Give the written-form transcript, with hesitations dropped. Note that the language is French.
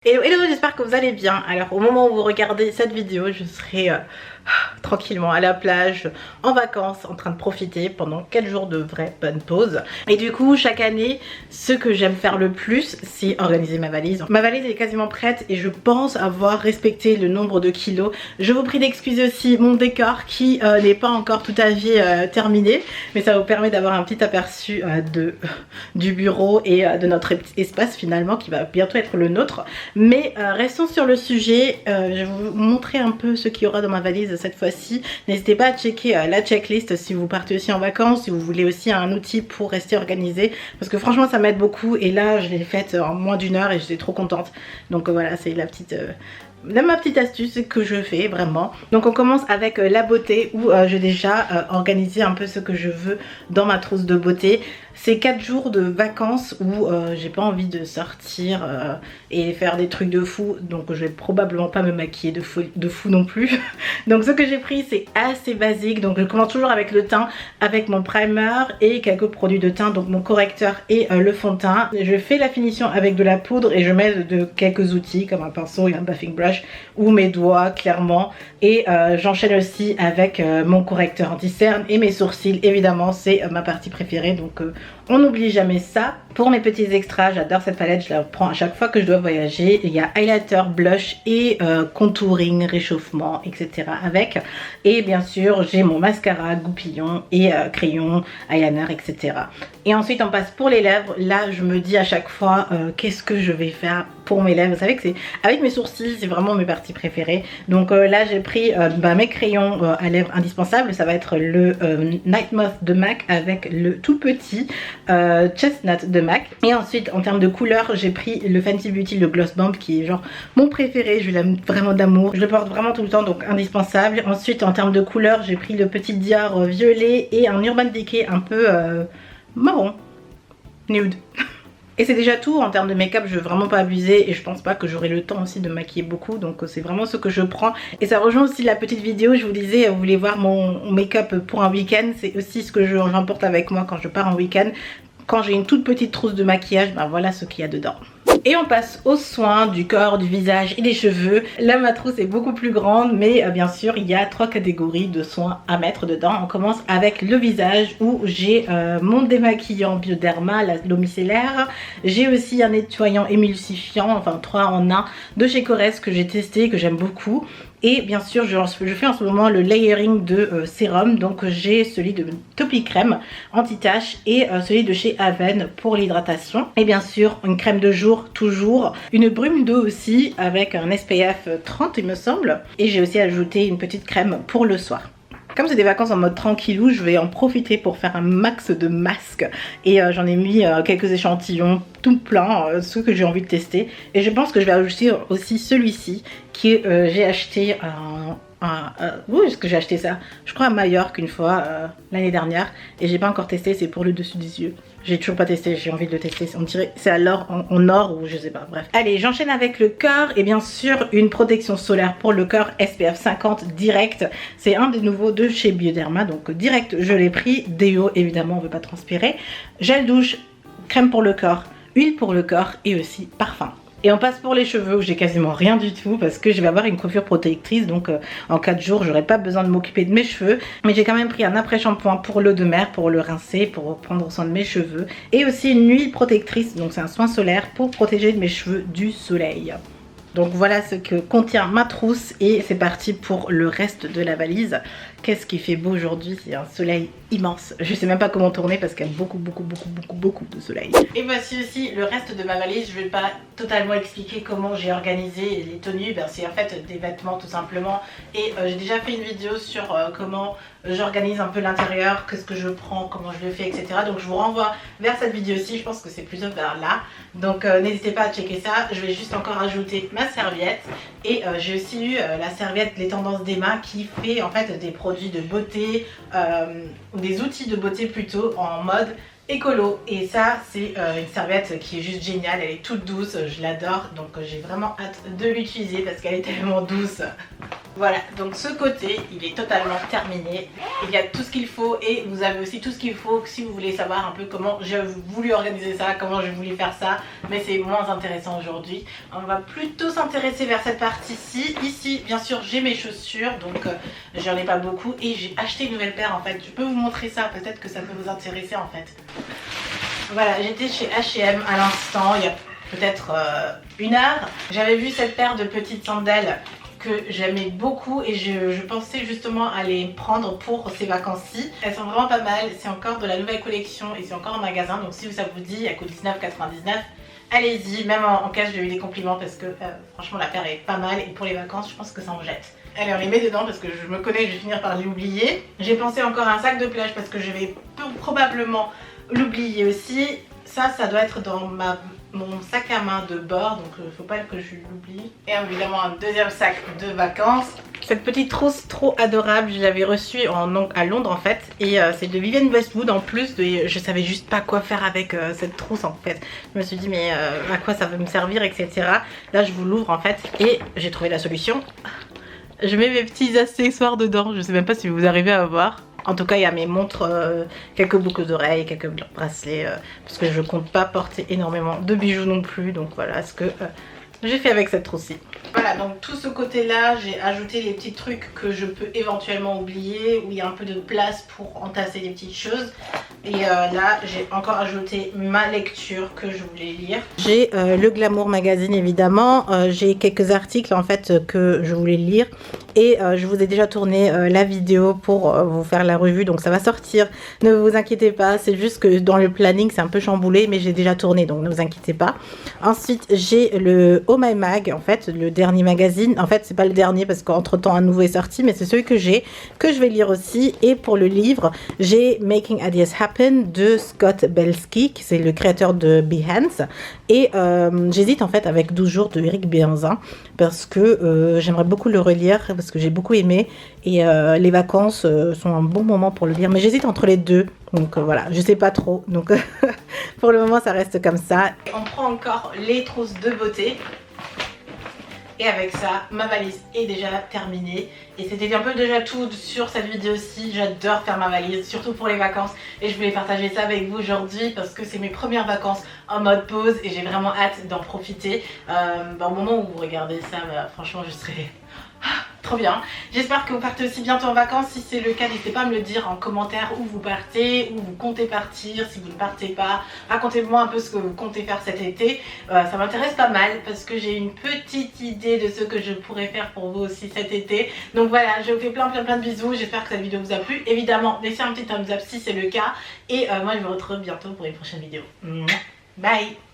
Hello, hello, j'espère que vous allez bien. Alors au moment où vous regardez cette vidéo, je serai tranquillement à la plage, en vacances, en train de profiter pendant 4 jours de vraie bonne pause. Et du coup, chaque année, ce que j'aime faire le plus, c'est organiser ma valise. Ma valise est quasiment prête et je pense avoir respecté le nombre de kilos. Je vous prie d'excuser aussi mon décor qui n'est pas encore tout à fait terminé, mais ça vous permet d'avoir un petit aperçu du bureau et de notre espace finalement qui va bientôt être le nôtre. Mais restons sur le sujet, je vais vous montrer un peu ce qu'il y aura dans ma valise cette fois-ci. N'hésitez pas à checker la checklist si vous partez aussi en vacances, si vous voulez aussi un outil pour rester organisé, parce que franchement ça m'aide beaucoup et là je l'ai faite en moins d'1 heure et j'étais trop contente. Donc voilà, c'est la petite... ma petite astuce que je fais vraiment. Donc on commence avec la beauté où j'ai déjà organisé un peu ce que je veux dans ma trousse de beauté. C'est 4 jours de vacances où j'ai pas envie de sortir et faire des trucs de fou, donc je vais probablement pas me maquiller de fou non plus. Donc ce que j'ai pris c'est assez basique, donc je commence toujours avec le teint, avec mon primer et quelques produits de teint, donc mon correcteur et le fond de teint. Je fais la finition avec de la poudre et je mets quelques outils comme un pinceau et un buffing brush ou mes doigts clairement, et j'enchaîne aussi avec mon correcteur anti-cerne et mes sourcils. Évidemment c'est ma partie préférée, donc on n'oublie jamais ça. Pour mes petits extras, j'adore cette palette, je la prends à chaque fois que je dois voyager. Il y a highlighter, blush et contouring, réchauffement, etc. avec. Et bien sûr, j'ai mon mascara, goupillon et crayon, eyeliner, etc. Et ensuite, on passe pour les lèvres. Là, je me dis à chaque fois, qu'est-ce que je vais faire pour mes lèvres. Vous savez que c'est avec mes sourcils, c'est vraiment mes parties préférées. Donc là, j'ai pris mes crayons à lèvres indispensables. Ça va être le Night Moth de MAC avec le tout petit Chestnut de MAC. Et ensuite en termes de couleur, j'ai pris le Fenty Beauty, le Gloss Bomb, qui est genre mon préféré. Je l'aime vraiment d'amour, je le porte vraiment tout le temps, donc indispensable. Ensuite en termes de couleur, j'ai pris le petit Dior violet et un Urban Decay un peu marron, nude. Et c'est déjà tout en termes de make-up, je veux vraiment pas abuser et je pense pas que j'aurai le temps aussi de maquiller beaucoup, donc c'est vraiment ce que je prends. Et ça rejoint aussi la petite vidéo, je vous disais, vous voulez voir mon make-up pour un week-end, c'est aussi ce que j'emporte avec moi quand je pars en week-end. Quand j'ai une toute petite trousse de maquillage, ben voilà ce qu'il y a dedans. Et on passe aux soins du corps, du visage et des cheveux. Là ma trousse est beaucoup plus grande, mais bien sûr il y a 3 catégories de soins à mettre dedans. On commence avec le visage où j'ai mon démaquillant Bioderma, l'eau micellaire. J'ai aussi un nettoyant émulsifiant, enfin 3 en 1 de chez Korres que j'ai testé, que j'aime beaucoup. Et bien sûr je fais en ce moment le layering de sérum, donc j'ai celui de Topi Crème anti-tache et celui de chez Aven pour l'hydratation. Et bien sûr une crème de jour toujours, une brume d'eau aussi avec un SPF 30 il me semble. Et j'ai aussi ajouté une petite crème pour le soir. Comme c'est des vacances en mode tranquillou, je vais en profiter pour faire un max de masques. Et j'en ai mis quelques échantillons tout plein, ceux que j'ai envie de tester. Et je pense que je vais ajouter aussi celui-ci que j'ai acheté où est-ce que j'ai acheté ça? Je crois à Majorque une fois l'année dernière. Et j'ai pas encore testé, c'est pour le dessus des yeux. J'ai toujours pas testé, j'ai envie de le tester. On dirait c'est alors en or ou je sais pas, bref. Allez, j'enchaîne avec le corps et bien sûr une protection solaire pour le corps SPF 50 direct. C'est un des nouveaux de chez Bioderma, donc direct je l'ai pris. Déo évidemment, on veut pas transpirer. Gel douche, crème pour le corps, huile pour le corps et aussi parfum. Et on passe pour les cheveux où j'ai quasiment rien du tout parce que je vais avoir une coiffure protectrice, donc en 4 jours j'aurai pas besoin de m'occuper de mes cheveux. Mais j'ai quand même pris un après-shampoing pour l'eau de mer, pour le rincer, pour prendre soin de mes cheveux. Et aussi une huile protectrice, donc c'est un soin solaire pour protéger mes cheveux du soleil. Donc voilà ce que contient ma trousse et c'est parti pour le reste de la valise. Qu'est-ce qui fait beau aujourd'hui, c'est un soleil immense. Je sais même pas comment tourner parce qu'il y a beaucoup de soleil. Et voici aussi le reste de ma valise. Je vais pas totalement expliquer comment j'ai organisé les tenues. Ben, c'est en fait des vêtements tout simplement. Et j'ai déjà fait une vidéo sur comment j'organise un peu l'intérieur, qu'est-ce que je prends, comment je le fais, etc. Donc je vous renvoie vers cette vidéo-ci. Je pense que c'est plutôt vers là. Donc n'hésitez pas à checker ça. Je vais juste encore ajouter ma serviette. Et j'ai aussi eu la serviette Les Tendances d'Emma qui fait en fait des produits de beauté, des outils de beauté plutôt en mode écolo. Et ça c'est une serviette qui est juste géniale, elle est toute douce, je l'adore. Donc j'ai vraiment hâte de l'utiliser parce qu'elle est tellement douce. Voilà, donc ce côté, il est totalement terminé. Il y a tout ce qu'il faut et vous avez aussi tout ce qu'il faut si vous voulez savoir un peu comment j'ai voulu organiser ça, comment j'ai voulu faire ça. Mais c'est moins intéressant aujourd'hui. On va plutôt s'intéresser vers cette partie-ci. Ici, bien sûr, j'ai mes chaussures, donc j'en ai pas beaucoup. Et j'ai acheté une nouvelle paire en fait. Je peux vous montrer ça, peut-être que ça peut vous intéresser en fait. Voilà, j'étais chez H&M à l'instant, il y a peut-être 1 heure. J'avais vu cette paire de petites sandales que j'aimais beaucoup et je pensais justement à les prendre pour ces vacances-ci. Elles sont vraiment pas mal, c'est encore de la nouvelle collection et c'est encore en magasin, donc si ça vous dit, elle coûte 19,99 €. Allez-y, même en cash j'ai eu des compliments parce que franchement la paire est pas mal et pour les vacances je pense que ça en jette. Allez, on les met dedans parce que je me connais, je vais finir par l'oublier. J'ai pensé encore à un sac de plage parce que je vais probablement l'oublier aussi. Ça doit être dans mon sac à main de bord, donc faut pas que je l'oublie. Et évidemment un deuxième sac de vacances. Cette petite trousse trop adorable, je l'avais reçue à Londres en fait. Et c'est de Vivienne Westwood en plus. Je savais juste pas quoi faire avec cette trousse en fait. Je me suis dit mais à quoi ça va me servir, etc. Là je vous l'ouvre en fait et j'ai trouvé la solution. Je mets mes petits accessoires dedans, je sais même pas si vous arrivez à voir. En tout cas, il y a mes montres, quelques boucles d'oreilles, quelques bracelets, parce que je compte pas porter énormément de bijoux non plus. Donc voilà ce que j'ai fait avec cette trousse-ci. Voilà, donc tout ce côté-là, j'ai ajouté les petits trucs que je peux éventuellement oublier, où il y a un peu de place pour entasser des petites choses. Et là, j'ai encore ajouté ma lecture que je voulais lire. J'ai le Glamour Magazine évidemment, j'ai quelques articles en fait que je voulais lire. Et je vous ai déjà tourné la vidéo pour vous faire la revue, donc ça va sortir, ne vous inquiétez pas, c'est juste que dans le planning c'est un peu chamboulé, mais j'ai déjà tourné, donc ne vous inquiétez pas. Ensuite j'ai le Oh My Mag, en fait, le dernier magazine, en fait c'est pas le dernier parce qu'entre temps un nouveau est sorti, mais c'est celui que je vais lire aussi. Et pour le livre, j'ai Making Ideas Happen de Scott Belsky, c'est le créateur de Behance. Et j'hésite en fait avec 12 jours de Eric Béhanzin, parce que j'aimerais beaucoup le relire, parce que j'ai beaucoup aimé. Et les vacances sont un bon moment pour le lire, mais j'hésite entre les deux. Donc voilà, je sais pas trop. Donc pour le moment ça reste comme ça. On prend encore les trousses de beauté. Et avec ça, ma valise est déjà terminée. Et c'était un peu déjà tout sur cette vidéo-ci. J'adore faire ma valise, surtout pour les vacances. Et je voulais partager ça avec vous aujourd'hui parce que c'est mes premières vacances en mode pause. Et j'ai vraiment hâte d'en profiter. Au moment où vous regardez ça, franchement, je serai... trop bien. J'espère que vous partez aussi bientôt en vacances. Si c'est le cas, n'hésitez pas à me le dire en commentaire où vous partez, où vous comptez partir, si vous ne partez pas. Racontez-moi un peu ce que vous comptez faire cet été. Ça m'intéresse pas mal parce que j'ai une petite idée de ce que je pourrais faire pour vous aussi cet été. Donc voilà, je vous fais plein de bisous. J'espère que cette vidéo vous a plu. Évidemment, laissez un petit thumbs up si c'est le cas. Et moi, je vous retrouve bientôt pour une prochaine vidéo. Bye!